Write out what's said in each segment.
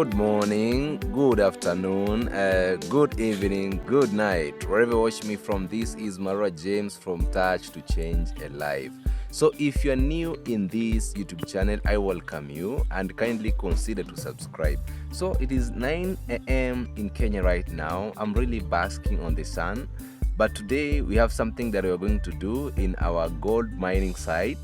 good morning, good afternoon, good evening, good night. Wherever you watch me from, this is Mara James from Touch to Change a Life. So if you're new in this YouTube channel, I welcome you and kindly consider to subscribe. So it is 9 a.m. in Kenya right now. I'm really basking on the sun. But today we have something that we're going to do in our gold mining site.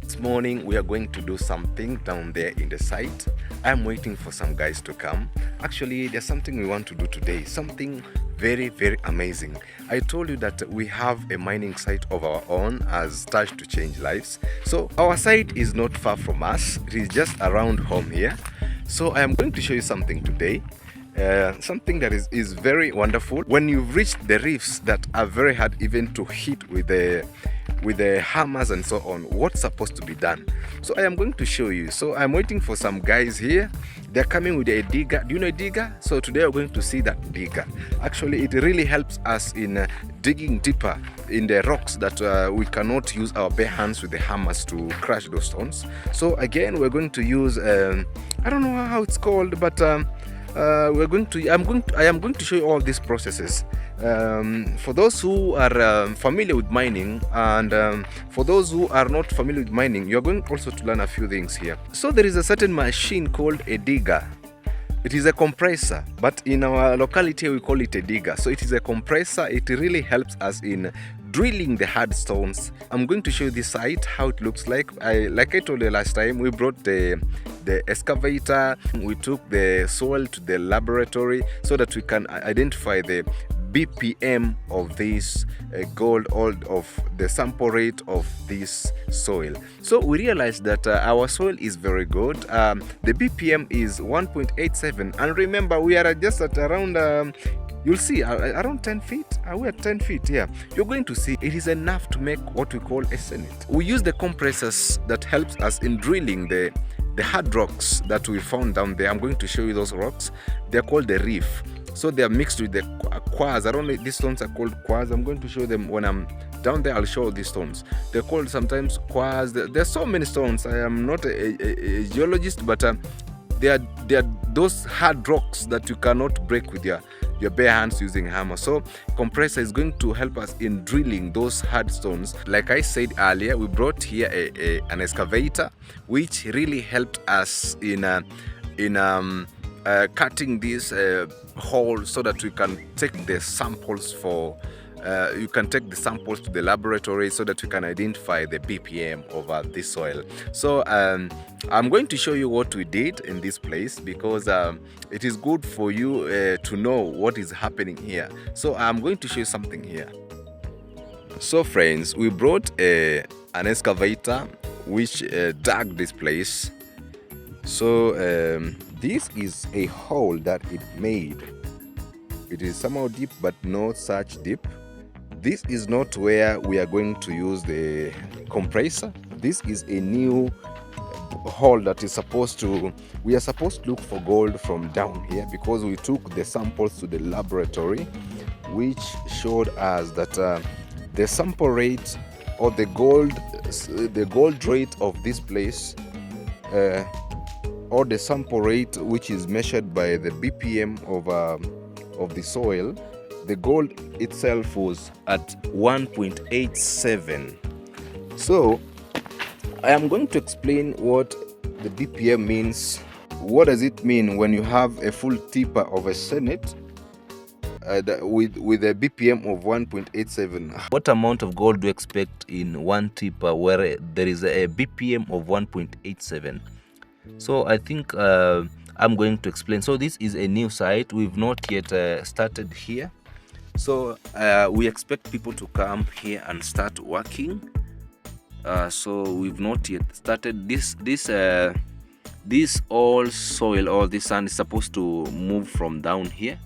This morning we are going to do something down there in the site. I'm waiting for some guys to come. Actually, there's something we want to do today, something very amazing. I told you that we have a mining site of our own as Touch to Change Lives. So our site is not far from us. It is just around home here. So I am going to show you something today. Something that is very wonderful. When you've reached the reefs that are very hard even to hit with the hammers and so on, what's supposed to be done. So I am going to show you. So I'm waiting for some guys here. They're coming with a digger. Do you know a digger? So today we're going to see that digger. Actually, it really helps us in digging deeper in the rocks that we cannot use our bare hands with the hammers to crush those stones. So again, we're going to use I don't know how it's called, but I am going to show you all these processes. For those who are familiar with mining and for those who are not familiar with mining, you're going also to learn a few things here. So there is a certain machine called a digger. It is a compressor, but in our locality we call it a digger. So it is a compressor. It really helps us in drilling the hard stones. I'm going to show you the site, how it looks like. Like I told you last time, we brought the excavator. We took the soil to the laboratory so that we can identify the BPM of this gold, or of the sample rate of this soil. So we realized that our soil is very good. The BPM is 1.87, and remember we are just at around you'll see around 10 feet. We're at 10 feet here. You're going to see it is enough to make what we call a senate. We use the compressors that helps us in drilling the hard rocks that we found down there. I'm going to show you those rocks. They're called the reef. So they are mixed with the quartz. I don't know if these stones are called quartz. I'm going to show them when I'm down there. I'll show these stones. They're called sometimes quartz. There's so many stones. I am not a geologist, but they are those hard rocks that you cannot break with your bare hands using a hammer. So compressor is going to help us in drilling those hard stones. Like I said earlier, we brought here an excavator, which really helped us in cutting this hole so that we can take the samples for you can take the samples to the laboratory so that we can identify the BPM of this soil. So I'm going to show you what we did in this place because it is good for you to know what is happening here. So I'm going to show you something here. So friends, we brought an excavator which dug this place. So this is a hole that it made. It is somehow deep, but not such deep. This is not where we are going to use the compressor. This is a new hole that is we are supposed to look for gold from down here because we took the samples to the laboratory, which showed us that the sample rate or the gold rate of this place or the sample rate, which is measured by the BPM of the soil, the gold itself was at 1.87. So I am going to explain what the BPM means. What does it mean when you have a full tipper of a senate with a BPM of 1.87? What amount of gold do you expect in one tipper where there is a BPM of 1.87? So I think I'm going to explain. So this is a new site. We've not yet started here. So we expect people to come here and start working. So we've not yet started. This all soil, all this sand is supposed to move from down here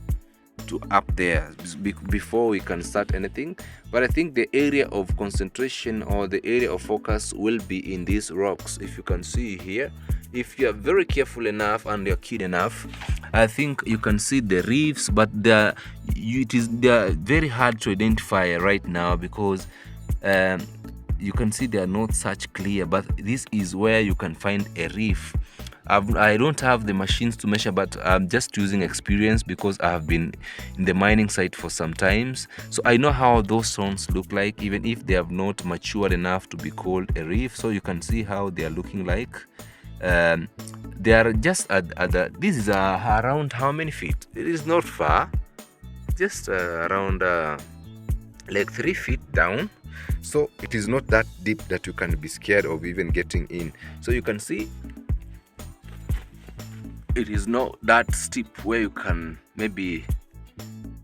to up there before we can start anything. But I think the area of concentration or the area of focus will be in these rocks. If you can see here, if you are very careful enough and you're keen enough, I think you can see the reefs, but they are very hard to identify right now because you can see they are not such clear. But this is where you can find a reef. I don't have the machines to measure, but I'm just using experience because I have been in the mining site for some times. So I know how those stones look like, even if they have not matured enough to be called a reef. So you can see how they are looking like. They are just at the, this is around how many feet? It is not far, just around like 3 feet down. So it is not that deep that you can be scared of even getting in. So you can see it is not that steep where you can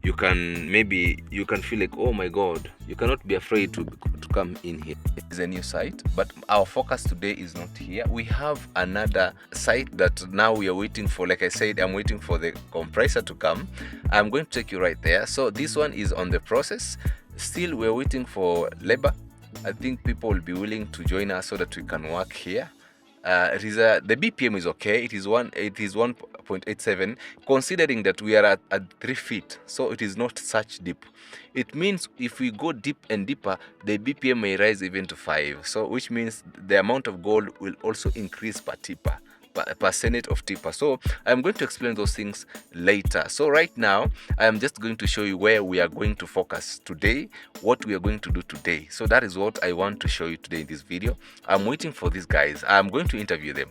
you can feel like, oh my god, you cannot be afraid to come in here. It's a new site, but our focus today is not here. We have another site that now we are waiting for. Like I said, I'm waiting for the compressor to come. I'm going to take you right there. So this one is on the process. Still, we're waiting for labor. I think people will be willing to join us so that we can work here. The BPM is okay. It is 1.87, considering that we are at 3 feet, so it is not such deep. It means if we go deep and deeper, the BPM may rise even to 5. So which means the amount of gold will also increase per tipper, percentage of tipper. So I'm going to explain those things later. So right now I am just going to show you where we are going to focus today, what we are going to do today. So that is what I want to show you today in this video. I'm waiting for these guys. I'm going to interview them,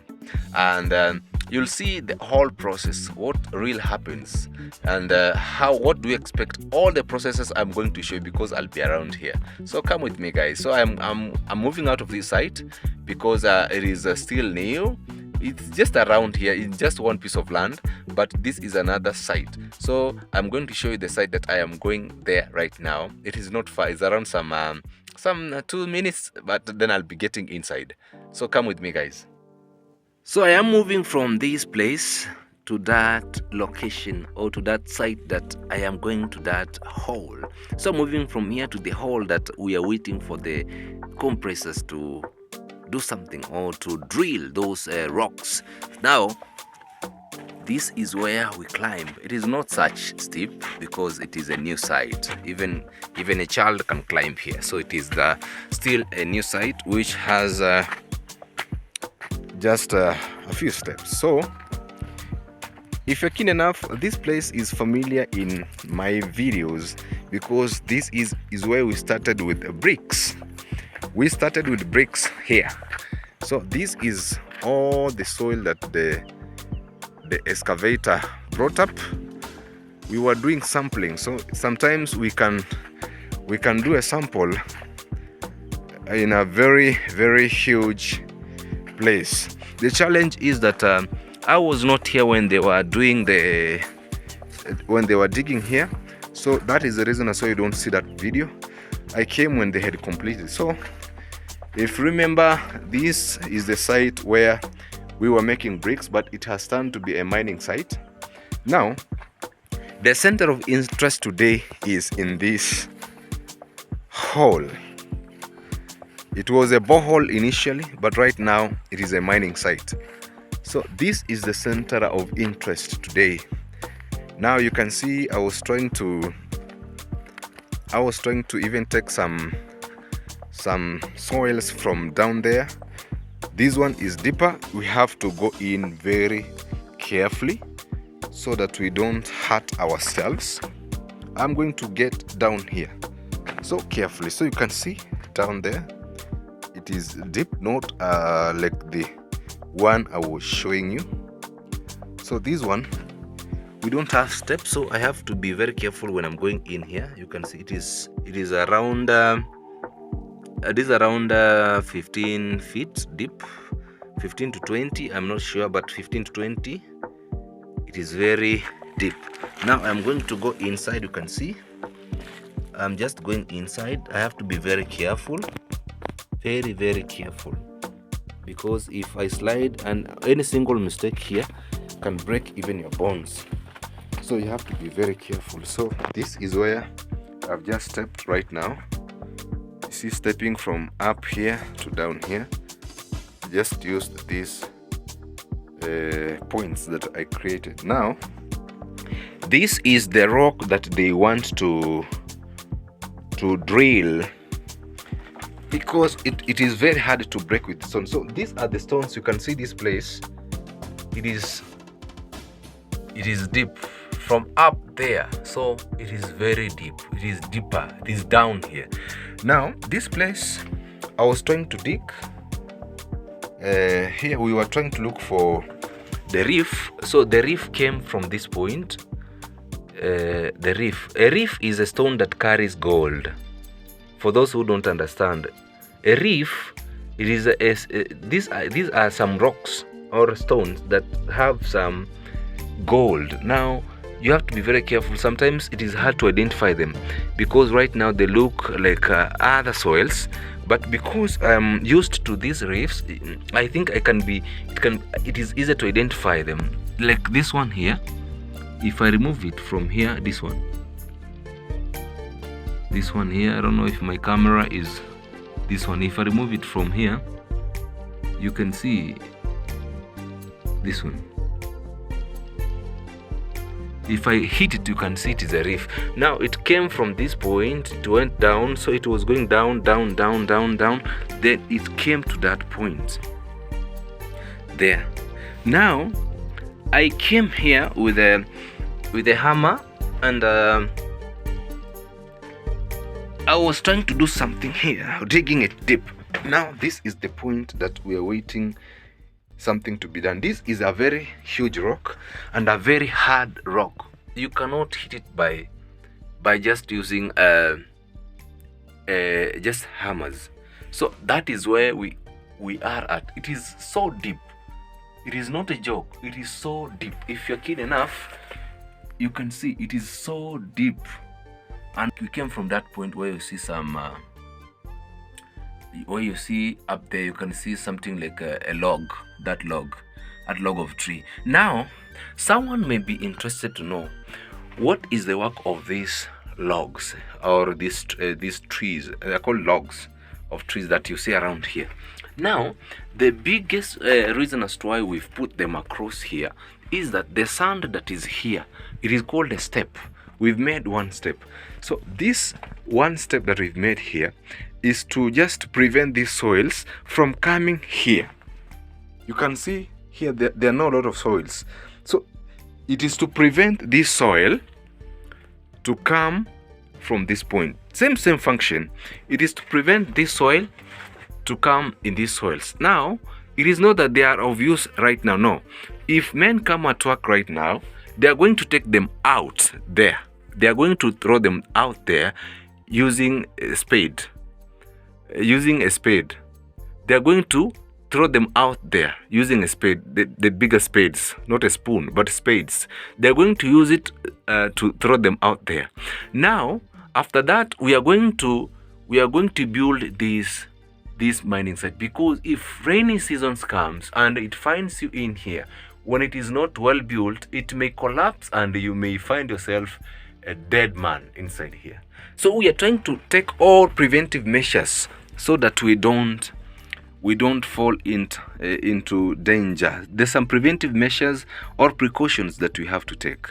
and you'll see the whole process, what really happens, and what do you expect. All the processes I'm going to show you because I'll be around here. So come with me, guys. So I'm moving out of this site because it is still new. It's just around here. It's just one piece of land, but this is another site. So I'm going to show you the site that I am going there right now. It is not far. It's around some 2 minutes, but then I'll be getting inside. So come with me, guys. So I am moving from this place to that location, or to that site that I am going to, that hole. So moving from here to the hole that we are waiting for the compressors to do something, or to drill those rocks. Now this is where we climb. It is not such steep because it is a new site. Even a child can climb here. So it is still a new site which has just a few steps. So if you're keen enough, this place is familiar in my videos because this is where we started with bricks. We started with bricks here. So this is all the soil that the excavator brought up. We were doing sampling, so sometimes we can do a sample in a very, very huge place. The challenge is that I was not here when they were doing when they were digging here, so that is the reason I saw you don't see that video. I came when they had completed. So if you remember, this is the site where we were making bricks, but it has turned to be a mining site. Now the center of interest today is in this hole. It was a borehole initially, but right now it is a mining site. So this is the center of interest today. Now you can see I was trying to even take some soils from down there. This one is deeper. We have to go in very carefully so that we don't hurt ourselves. I'm going to get down here so carefully. So you can see down there it is deep, not like the one I was showing you. So this one we don't have steps, so I have to be very careful when I'm going in here. You can see it is around 15 feet deep, 15 to 20, I'm not sure, but 15 to 20. It is very deep. Now I'm going to go inside. You can see I'm just going inside. I have to be very careful, very, very careful, because if I slide, and any single mistake here can break even your bones. So you have to be very careful. So this is where I've just stepped right now. You see, stepping from up here to down here. Just used these points that I created. Now this is the rock that they want to drill, because it is very hard to break with stone. So these are the stones. You can see this place. it is deep from up there, so it is very deep. It is deeper. It is down here. Now this place, I was trying to dig. Here we were trying to look for the reef. So the reef came from this point. The reef. A reef is a stone that carries gold. For those who don't understand, a reef, it is these are some rocks or stones that have some gold. Now you have to be very careful. Sometimes it is hard to identify them because right now they look like other soils, but because I'm used to these reefs, I think it is easier to identify them. Like this one here, if I remove it from here, this one here, I don't know if my camera is this one. If I remove it from here, you can see this one. If I hit it, you can see it is a reef. Now it came from this point, it went down, so it was going down, down, down, down, down. Then it came to that point there. Now I came here with a hammer, and I was trying to do something here, digging it deep. Now this is the point that we are waiting something to be done. This is a very huge rock and a very hard rock. You cannot hit it by just using just hammers. So that is where we are at. It is so deep. It is not a joke. It is so deep. If you're keen enough, you can see it is so deep. And we came from that point where you see some where you see up there, you can see something like a log, that log of tree. Now someone may be interested to know what is the work of these logs or these trees. They're called logs of trees that you see around here. Now the biggest reason as to why we've put them across here is that the sand that is here, it is called a step. We've made one step. So this one step that we've made here is to just prevent these soils from coming here. You can see here there are not a lot of soils. So it is to prevent this soil to come from this point. Same function. It is to prevent this soil to come in these soils. Now, it is not that they are of use right now. No. If men come at work right now, they are going to take them out there. They are going to throw them out there using a spade. They are going to throw them out there using a spade, the bigger spades, not a spoon, but spades. They are going to use it to throw them out there. Now, after that, we are going to build this mining site, because if rainy seasons comes and it finds you in here, when it is not well built, it may collapse and you may find yourself a dead man inside here. So we are trying to take all preventive measures so that we don't fall into danger. There's some preventive measures or precautions that we have to take.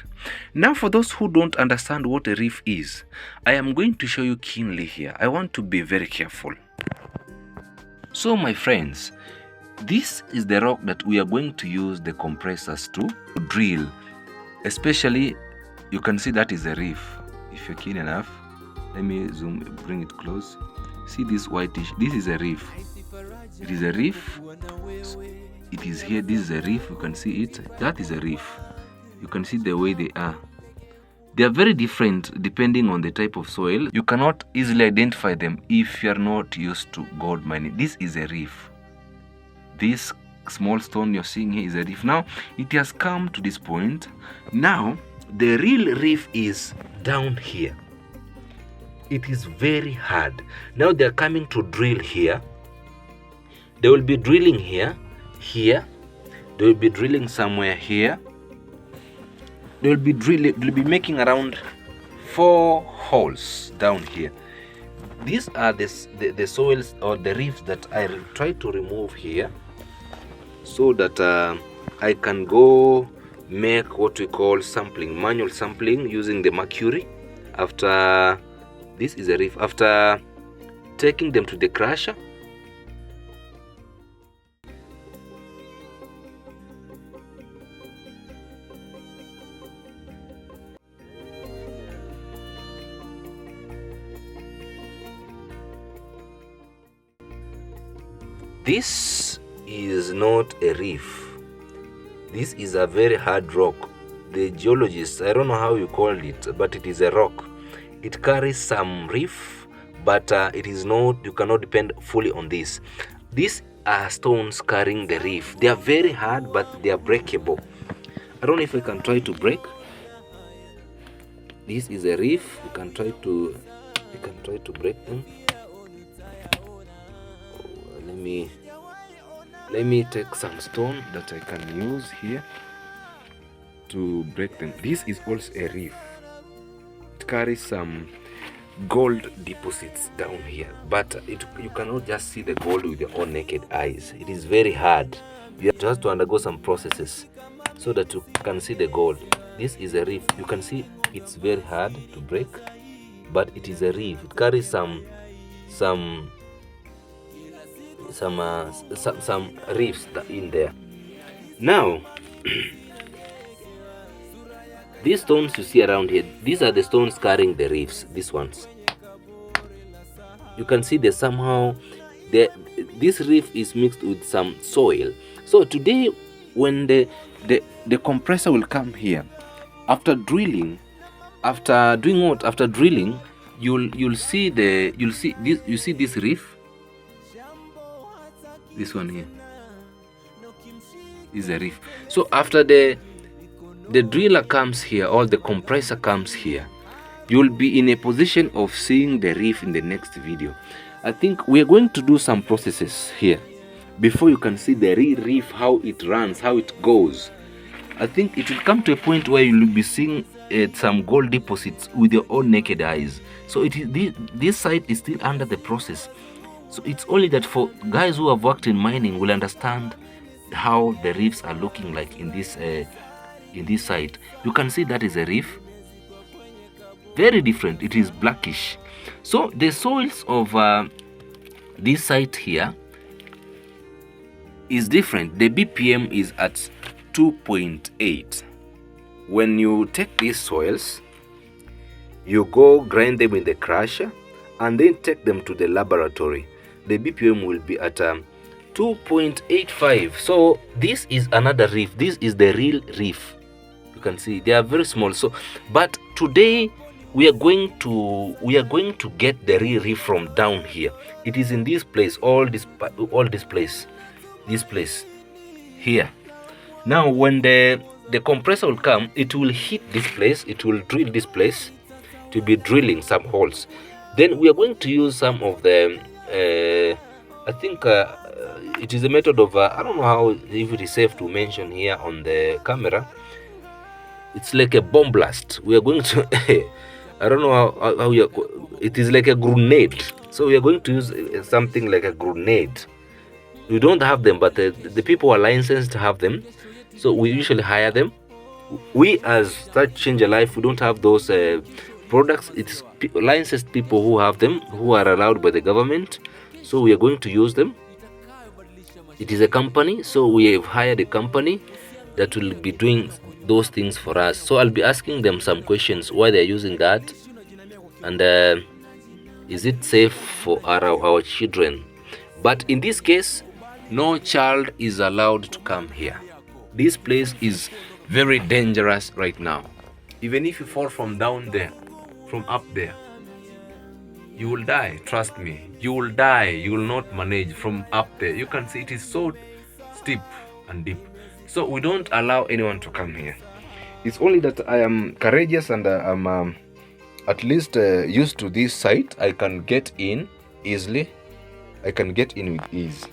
Now, for those who don't understand what a reef is, I am going to show you keenly here. I want to be very careful. So my friends, this is the rock that we are going to use the compressors to drill. Especially, you can see that is a reef. If you're keen enough, let me bring it close. See this whitish, this is a reef. It is a reef. It is here, this is a reef, you can see it. That is a reef. You can see the way they are. They are very different depending on the type of soil. You cannot easily identify them if you are not used to gold mining. This is a reef. This small stone you're seeing here is a reef. Now, it has come to this point. Now, the real reef is down here. It is very hard. Now they are coming to drill here. They will be drilling here. They will be drilling somewhere here. They will be making around 4 holes down here. These are the soils or the reefs that I try to remove here, so that I can go make what we call sampling, manual sampling using the mercury. After this is a reef, after taking them to the crusher, This is not a reef. This is a very hard rock. The geologists, I don't know how you call it, but it is a rock. It carries some reef, but it is not, you cannot depend fully on this. These are stones carrying the reef. They are very hard, but they are breakable. I don't know if I can try to break. This is a reef. You can try to break them. Let me take some stone that I can use here to break them. This is also a reef. It carries some gold deposits down here, but you cannot just see the gold with your own naked eyes. It is very hard. You have to undergo some processes so that you can see the gold. This is a reef. You can see it's very hard to break, but it is a reef. It carries some reefs in there. Now these stones you see around here, these are the stones carrying the reefs. These ones, you can see that somehow this reef is mixed with some soil. So today, when the compressor will come here after drilling, after doing what? After drilling, you'll see this reef. This one here is a reef. So after the driller comes here, or the compressor comes here, you'll be in a position of seeing the reef in the next video. I think we are going to do some processes here before you can see the real reef, how it runs, how it goes. I think it will come to a point where you'll be seeing some gold deposits with your own naked eyes. So it is this site is still under the process. So it's only that for guys who have worked in mining will understand how the reefs are looking like in this site. You can see that is a reef. Very different. It is blackish. So the soils of this site here is different. The BPM is at 2.8. When you take these soils, you go grind them in the crusher and then take them to the laboratory. The BPM will be at 2.85. So this is another reef. This is the real reef. You can see they are very small. So, but today we are going to get the real reef from down here. It is in this place, all this place here. Now when the compressor will come, it will hit this place, it will drill this place, to be drilling some holes. Then we are going to use some of the I think it is a method of I don't know how, if it is safe to mention here on the camera. It's like a bomb blast. We are going to I don't know how it is like a grenade. So we are going to use something like a grenade. We don't have them, but the people are licensed to have them, so we usually hire them. We as Start Change a Life, we don't have those products. It's licensed people who have them, who are allowed by the government. So we are going to use them. It is a company, so we have hired a company that will be doing those things for us. So I'll be asking them some questions, why they're using that, and is it safe for our children. But in this case, no child is allowed to come here. This place is very dangerous right now. Even if you fall from down there, from up there, you will die. Trust me, you will die. You will not manage from up there. You can see it is so steep and deep. So we don't allow anyone to come here. It's only that I am courageous and I'm at least used to this site. I can get in easily. I can get in with ease.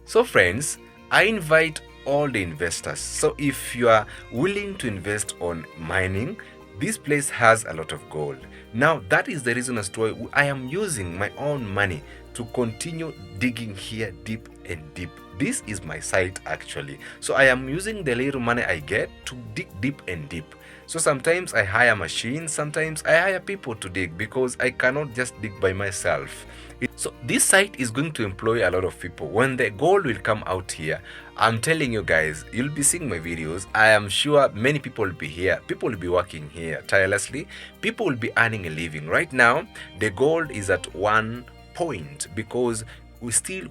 So friends, I invite all the investors. So if you are willing to invest on mining, this place has a lot of gold. Now that is the reason as to why I am using my own money to continue digging here deep and deep. This is my site actually. So I am using the little money I get to dig deep and deep. So sometimes I hire machines, sometimes I hire people to dig, because I cannot just dig by myself. So this site is going to employ a lot of people. When the gold will come out here, I'm telling you guys, you'll be seeing my videos. I am sure many people will be here. People will be working here tirelessly. People will be earning a living. Right now, the gold is at 1 point, because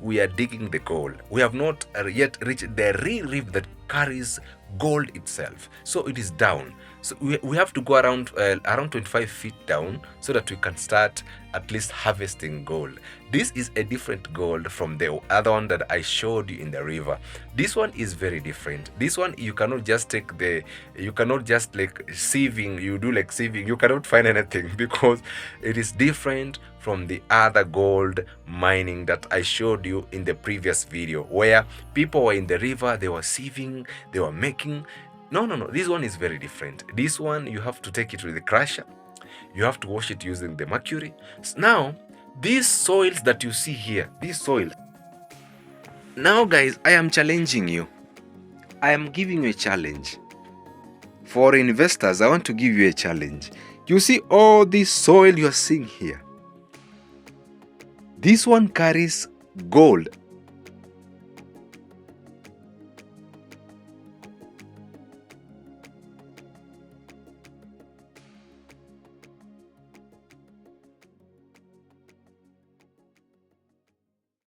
we are digging the gold. We have not yet reached the real reef that carries gold itself. So it is down. So we have to go around 25 feet down so that we can start at least harvesting gold. This is a different gold from the other one that I showed you in the river. This one is very different. This one you cannot just like sieving, you do like sieving, you cannot find anything because it is different from the other gold mining that I showed you in the previous video, where people were in the river, they were sieving, they were making. No, this one is very different. This one you have to take it to the crusher, you have to wash it using the mercury. Now these soils that you see here, these soils, now guys, I am challenging you. I am giving you a challenge. For investors, I want to give you a challenge. You see all this soil you are seeing here, this one carries gold